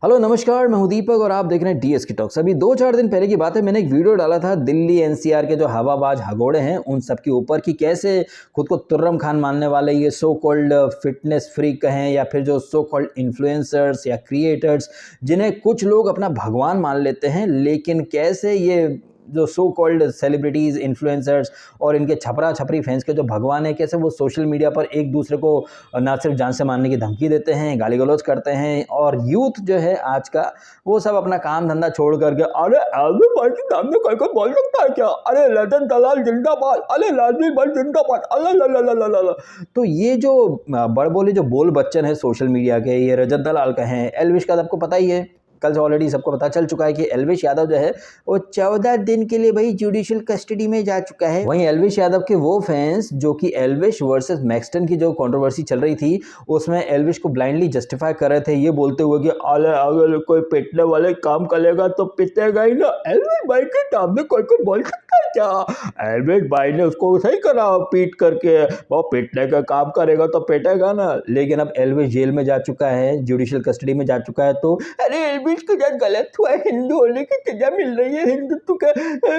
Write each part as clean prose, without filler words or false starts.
Hello नमस्कार, मैं हूं दीपक और आप देख रहे हैं डीएसके टॉक्स। अभी 2-4 दिन पहले की बात है, मैंने एक वीडियो डाला था दिल्ली एनसीआर के जो हवाबाज हगोड़े हैं उन सब के ऊपर कि कैसे खुद को तुर्रम खान मानने वाले ये सो कॉल्ड फिटनेस फ्रीक कहें या फिर जो सो कॉल्ड इन्फ्लुएंसर्स या क्रिएटर्स जिन्हें कुछ लोग अपना भगवान मान लेते हैं, लेकिन कैसे ये जो सो कॉल्ड सेलिब्रिटीज़ इन्फ्लुएंसर्स और इनके छपरा छपरी फैंस के जो भगवान है, कैसे वो सोशल मीडिया पर एक दूसरे को ना सिर्फ जान से मारने की धमकी देते हैं, गाली गलौज करते हैं। और यूथ जो है आज का, वो सब अपना काम धंधा छोड़ करके अरे आगे भाई के सामने कोई कोई बोल सकता है क्या, अरे रतन दलाल जिंदाबाद, अरे राजवीर भाई जिंदाबाद, अरे ला ला ला ला ला। तो ये जो बड़बोले जो बोल बच्चन है सोशल मीडिया के, ये रजत दलाल का है, एल्विश का आपको पता ही है, कल से ऑलरेडी सबको पता चल चुका है कि एल्विश यादव जो है वो 14 दिन के लिए भाई जुडिशियल कस्टडी में जा चुका है। वहीं एल्विश यादव के वो फैंस जो कि एल्विश वर्सेस मैक्सटन की जो कंट्रोवर्सी चल रही थी उसमें एल्विश को ब्लाइंडली जस्टिफाई कर रहे थे, ये बोलते हुए कि अगर कोई पिटने वाले काम करेगा तो पिटेगा ही ना, एल्विश भाई के सामने कोई को बोल सकता है क्या। एल्विश भाई ने उसको सही करा पीट करके, वो पिटने का काम करेगा तो पिटेगा ना। लेकिन अब एल्विश जेल में जा चुका है, जुडिशियल कस्टडी में जा चुका है, तो अरे एल्विश के साथ गलत हुआ, हिंदू होने की सजा मिल रही है, हिंदुत्व का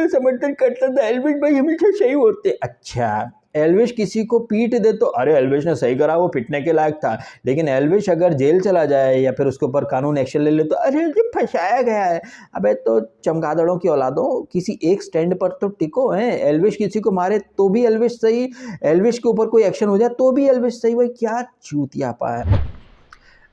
समर्थन करता था, एल्विश भाई हमेशा सही होते। अच्छा, एल्विश किसी को पीट दे तो अरे एल्विश ने सही करा, वो पिटने के लायक था। लेकिन एल्विश अगर जेल चला जाए या फिर उसके ऊपर कानून एक्शन ले ले तो अरे ये फंसाया गया है। अबे तो चमगादड़ों की औलादों, किसी एक स्टैंड पर तो टिको हैं। एल्विश किसी को मारे तो भी एल्विश सही, एल्विश के ऊपर कोई एक्शन हो जाए तो भी एल्विश सही। भाई क्या चूतियापा है।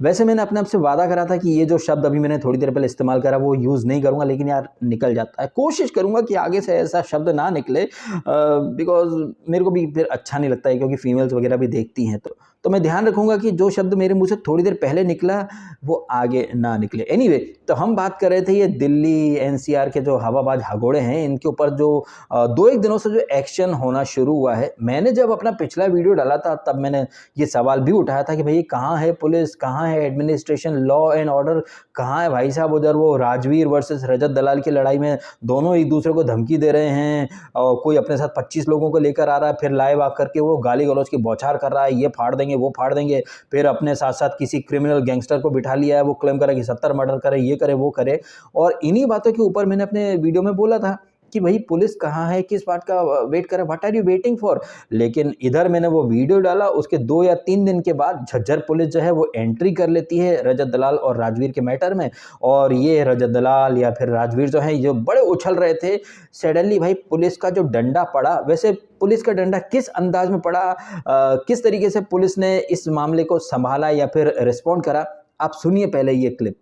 वैसे मैंने अपने आप से वादा करा था कि ये जो शब्द अभी मैंने थोड़ी देर पहले इस्तेमाल करा वो यूज़ नहीं करूँगा, लेकिन यार निकल जाता है। कोशिश करूँगा कि आगे से ऐसा शब्द ना निकले, बिकॉज मेरे को भी फिर अच्छा नहीं लगता है, क्योंकि फीमेल्स वगैरह भी देखती हैं। तो मैं ध्यान रखूँगा कि जो शब्द मेरे मुंह से थोड़ी देर पहले निकला वो आगे ना निकले। एनीवे, तो हम बात कर रहे थे ये दिल्ली एनसीआर के जो हवाबाज हगोड़े हैं, इनके ऊपर जो 2-1 दिनों से जो एक्शन होना शुरू हुआ है। मैंने जब अपना पिछला वीडियो डाला था तब मैंने ये सवाल भी उठाया था कि भाई कहाँ है पुलिस, कहाँ है एडमिनिस्ट्रेशन, लॉ एंड ऑर्डर कहाँ है भाई साहब। उधर वो राजवीर वर्सेस रजत दलाल की लड़ाई में दोनों एक दूसरे को धमकी दे रहे हैं, और कोई अपने साथ 25 लोगों को लेकर आ रहा है, फिर लाइव आकर के वो गाली गलौज की बौछार कर रहा है, ये फाड़ देंगे वो फाड़ देंगे। फिर अपने साथ साथ किसी क्रिमिनल गैंगस्टर को बिठा लिया है, वो क्लेम करे कि 70 मर्डर करे, ये करे वो करे। और इन्हीं बातों के ऊपर मैंने अपने वीडियो में बोला था कि भाई पुलिस कहाँ है, किस बात का वेट कर रहा है, what are you waiting for. लेकिन इधर मैंने वो वीडियो डाला, उसके 2 या 3 दिन के बाद झज्जर पुलिस जो है वो एंट्री कर लेती है रजत दलाल और राजवीर के मैटर में। और ये रजत दलाल या फिर राजवीर जो है जो बड़े उछल रहे थे, सडनली भाई पुलिस का जो डंडा पड़ा, वैसे पुलिस का डंडा किस अंदाज में पड़ा, किस तरीके से पुलिस ने इस मामले को संभाला या फिर रिस्पॉन्ड करा, आप सुनिए पहले ये क्लिप।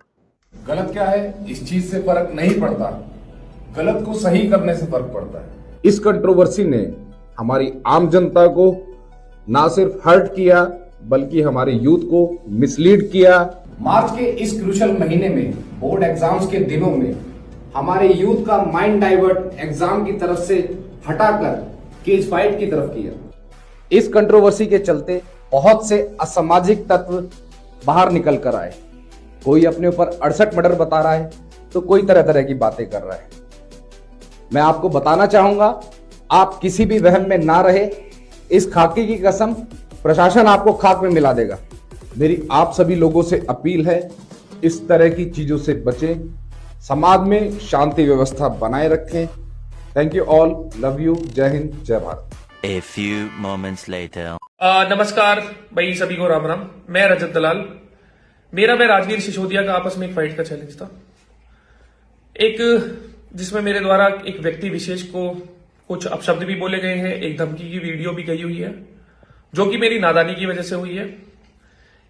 गलत क्या है इस चीज से फर्क नहीं पड़ता, गलत को सही करने से फर्क पड़ता है। इस कंट्रोवर्सी ने हमारी आम जनता को ना सिर्फ हर्ट किया बल्कि हमारे यूथ को मिसलीड किया। मार्च के इस क्रूशल महीने में बोर्ड एग्जाम्स के दिनों में हमारे यूथ का माइंड डाइवर्ट एग्जाम की तरफ से हटाकर केज फाइट की तरफ किया। इस कंट्रोवर्सी के चलते बहुत से असामाजिक तत्व बाहर निकल कर आए। कोई अपने ऊपर 68 मर्डर बता रहा है तो कोई तरह तरह की बातें कर रहा है। मैं आपको बताना चाहूंगा, आप किसी भी वहम में ना रहे। इस खाकी की कसम, प्रशासन आपको खाक में मिला देगा। मेरी आप सभी लोगों से अपील है, इस तरह की चीजों से बचें, समाज में शांति व्यवस्था बनाए रखें। Thank you all, love you, जय हिंद, जय Bharat. A few moments later. नमस्कार भाई, सभी को राम राम। मैं रजत दलाल, मेरा मैं राजवीर सिसोदिया का आपस में एक फाइट का चैलेंज था, एक जिसमें मेरे द्वारा एक व्यक्ति विशेष को कुछ अपशब्द भी बोले गए हैं, एक धमकी की वीडियो भी गई हुई है जो कि मेरी नादानी की वजह से हुई है।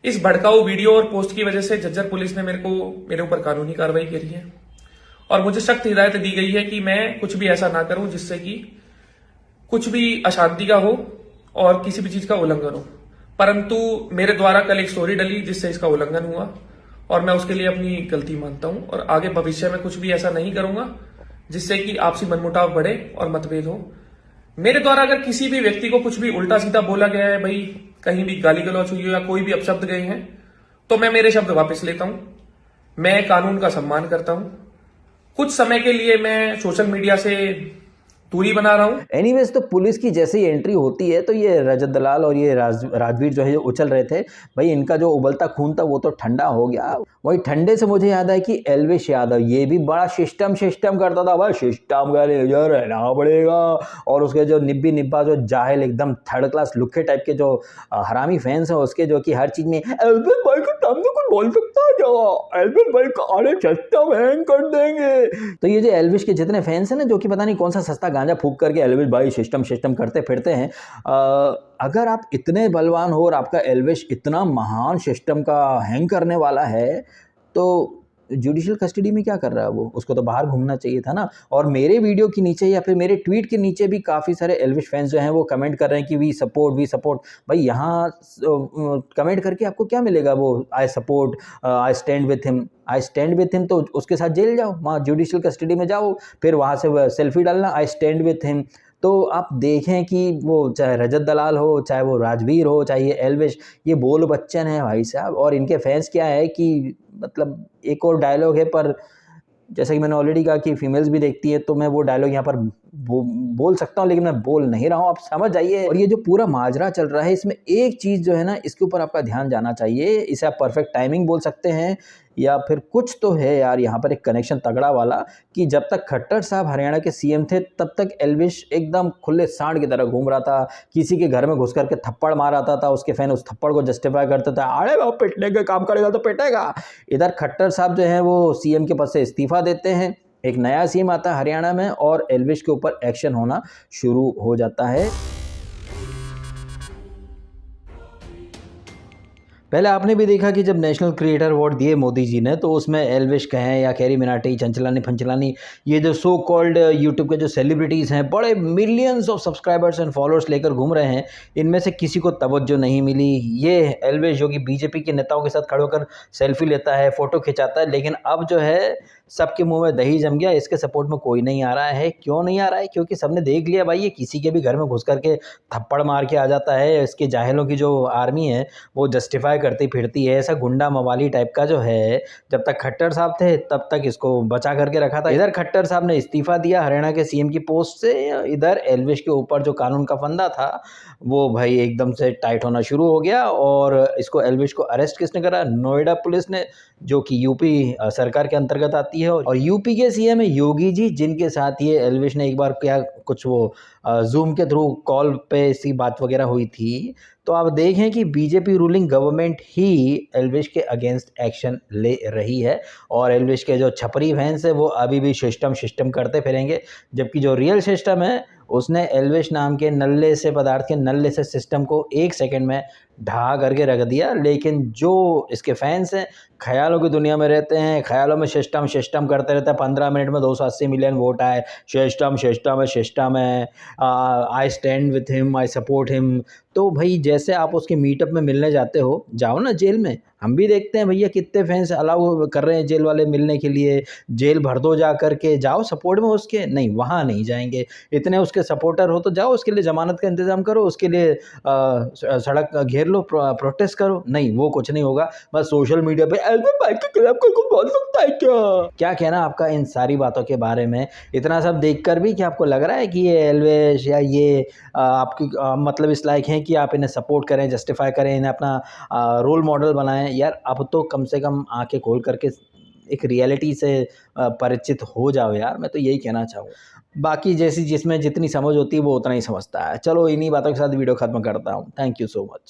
इस भड़काऊ वीडियो और पोस्ट की वजह से झज्जर पुलिस ने मेरे ऊपर कानूनी कार्रवाई करी है और मुझे सख्त हिदायत दी गई है कि मैं कुछ भी ऐसा ना करूं जिससे कि कुछ भी अशांति का हो और किसी भी चीज का उल्लंघन हो। परंतु मेरे द्वारा कल एक स्टोरी डली जिससे इसका उल्लंघन हुआ और मैं उसके लिए अपनी गलती मानता हूं और आगे भविष्य में कुछ भी ऐसा नहीं करूंगा जिससे कि आपसी मनमुटाव बढ़े और मतभेद हो। मेरे द्वारा अगर किसी भी व्यक्ति को कुछ भी उल्टा सीधा बोला गया है, भाई कहीं भी गाली गलौज हुई हो या कोई भी अपशब्द गए हैं, तो मैं मेरे शब्द वापस लेता हूं। मैं कानून का सम्मान करता हूं। कुछ समय के लिए मैं सोशल मीडिया से दूरी बना रहा हूँ। एनीवेज, तो पुलिस की जैसे ही एंट्री होती है तो ये रजत दलाल और ये राजवीर जो है जो उछल रहे थे, भाई इनका जो उबलता खून था वो तो ठंडा हो गया। वही ठंडे से मुझे याद है कि एल्विश यादव ये भी बड़ा सिस्टम करता था, भाई सिस्टम का लेजर रहना पड़ेगा। और उसके जो निब्बी निब्बा जो जाहिल एकदम थर्ड क्लास लुक्के टाइप के जो हरामी फैंस हैं उसके, जो कि हर चीज में एल्विश भाई को सामने कुछ बोल सकता है क्या, एल्विश भाई का अरे सिस्टम हैंग कर देंगे। तो ये जो एल्विश के जितने फैंस हैं ना, जो कि पता नहीं कौन सा सस्ता गांजा फूक करके एल्विश भाई सिस्टम करते फिरते हैं, अगर आप इतने बलवान हो और आपका एल्विश इतना महान सिस्टम का हैंग करने वाला है, तो जुडिशियल कस्टडी में क्या कर रहा है वो? उसको तो बाहर घूमना चाहिए था ना। और मेरे वीडियो के नीचे या फिर मेरे ट्वीट के नीचे भी काफ़ी सारे एल्विश फैंस जो हैं वो कमेंट कर रहे हैं कि वी सपोर्ट। भाई यहाँ कमेंट करके आपको क्या मिलेगा? वो I support, I stand with him, तो उसके साथ जेल जाओ, वहाँ जुडिशियल कस्टडी में जाओ, फिर वहाँ से सेल्फी डालना आई स्टैंड विथ हिम। तो आप देखें कि वो चाहे रजत दलाल हो, चाहे वो राजवीर हो, चाहे ये एल्विश, ये बोल बच्चन है भाई साहब। और इनके फैंस क्या है कि मतलब एक और डायलॉग है, पर जैसा कि मैंने ऑलरेडी कहा कि फीमेल्स भी देखती है, तो मैं वो डायलॉग यहाँ पर बोल सकता हूँ, लेकिन मैं बोल नहीं रहा हूँ, आप समझ जाइए। और ये जो पूरा माजरा चल रहा है, इसमें एक चीज़ जो है ना, इसके ऊपर आपका ध्यान जाना चाहिए। इसे आप परफेक्ट टाइमिंग बोल सकते हैं या फिर कुछ तो है यार यहाँ पर एक कनेक्शन तगड़ा वाला, कि जब तक खट्टर साहब हरियाणा के सीएम थे तब तक एल्विश एकदम खुले सांड की तरह घूम रहा था, किसी के घर में घुस करके थप्पड़ मार आता था, उसके फैन उस थप्पड़ को जस्टिफाई करते थे, अरे वो पिटने का काम करेगा तो पिटेगा। इधर खट्टर साहब जो है वो सीएम के पद से इस्तीफा देते हैं, एक नया सीएम आता है हरियाणा में और एल्विश के ऊपर एक्शन होना शुरू हो जाता है। पहले आपने भी देखा कि जब नेशनल क्रिएटर अवार्ड दिए मोदी जी ने, तो उसमें एल्विश कहें या कैरी मिनाटी, चंचलानी फंचलानी, ये जो सो कॉल्ड यूट्यूब के जो सेलिब्रिटीज़ हैं, बड़े millions of subscribers and followers लेकर घूम रहे हैं, इनमें से किसी को तवज्जो नहीं मिली। ये एल्विश जो कि बीजेपी के नेताओं के साथ खड़े होकर सेल्फी लेता है, फ़ोटो खिंचाता है, लेकिन अब जो है सबके मुंह में दही जम गया, इसके सपोर्ट में कोई नहीं आ रहा है। क्यों नहीं आ रहा है? क्योंकि सबने देख लिया भाई, ये किसी के भी घर में घुस करके थप्पड़ मार के आ जाता है। इसके जाहिलों की जो आर्मी है वो जस्टिफाई करती फिरती है, ऐसा गुंडा मवाली टाइप का जो है। जब तक खट्टर साहब थे तब तक इसको बचा करके रखा था। इधर खट्टर साहब ने इस्तीफा दिया हरियाणा के सीएम की पोस्ट से, इधर एल्विश के ऊपर जो कानून का फंदा था वो भाई एकदम से टाइट होना शुरू हो गया। और इसको एल्विश को अरेस्ट किसने करा? नोएडा पुलिस ने, जो कि यूपी सरकार के अंतर्गत आती है। और यूपी के सीएम है योगी जी, जिनके साथ ये एल्विश ने एक बार क्या कुछ वो जूम के थ्रू कॉल पे इसकी बात वगैरह हुई थी। तो आप देखें कि बीजेपी रूलिंग गवर्नमेंट ही एल्विश के अगेंस्ट एक्शन ले रही है, और एल्विश के जो छपरी फैंस है वो अभी भी सिस्टम करते फिरेंगे, जबकि जो रियल सिस्टम है उसने एल्विश नाम के नल्ले से पदार्थ के नल्ले से सिस्टम को 1 सेकंड में ढहा करके रख दिया। लेकिन जो इसके फैंस हैं ख्यालों की दुनिया में रहते हैं, ख्यालों में सिस्टम करते रहते हैं। 15 मिनट में 280 मिलियन वोट आए, सिस्टम है, I stand with him, I support him. तो भाई जैसे आप उसके मीटअप में मिलने जाते हो, जाओ ना जेल में, हम भी देखते हैं भैया कितने फैंस अलाउ कर रहे हैं जेल वाले मिलने के लिए, जेल भर दो जा करके, जाओ सपोर्ट में उसके। नहीं, वहाँ नहीं जाएंगे। इतने उसके सपोर्टर हो तो जाओ उसके लिए जमानत का इंतजाम करो, उसके लिए सड़क घेर लो, प्रोटेस्ट करो। नहीं, वो कुछ नहीं होगा। बस सोशल मीडिया पे एल्विश भाई के खिलाफ कोई कुछ बोल सकता है क्या कहना आपका इन सारी बातों के बारे में? इतना सब देखकर भी क्या आपको लग रहा है कि ये एल्विश या ये आपकी मतलब इस लायक हैं कि आप इन्हें सपोर्ट करें, जस्टिफाई करें, इन्हें अपना रोल मॉडल बनाएं? यार अब तो कम से कम आंखें खोल करके एक रियलिटी से परिचित हो जाओ यार, मैं तो यही कहना चाहूँगा। बाकी जैसी जिसमें जितनी समझ होती है वो उतना ही समझता है। चलो इन्हीं बातों के साथ वीडियो खत्म करता हूँ। Thank you so much.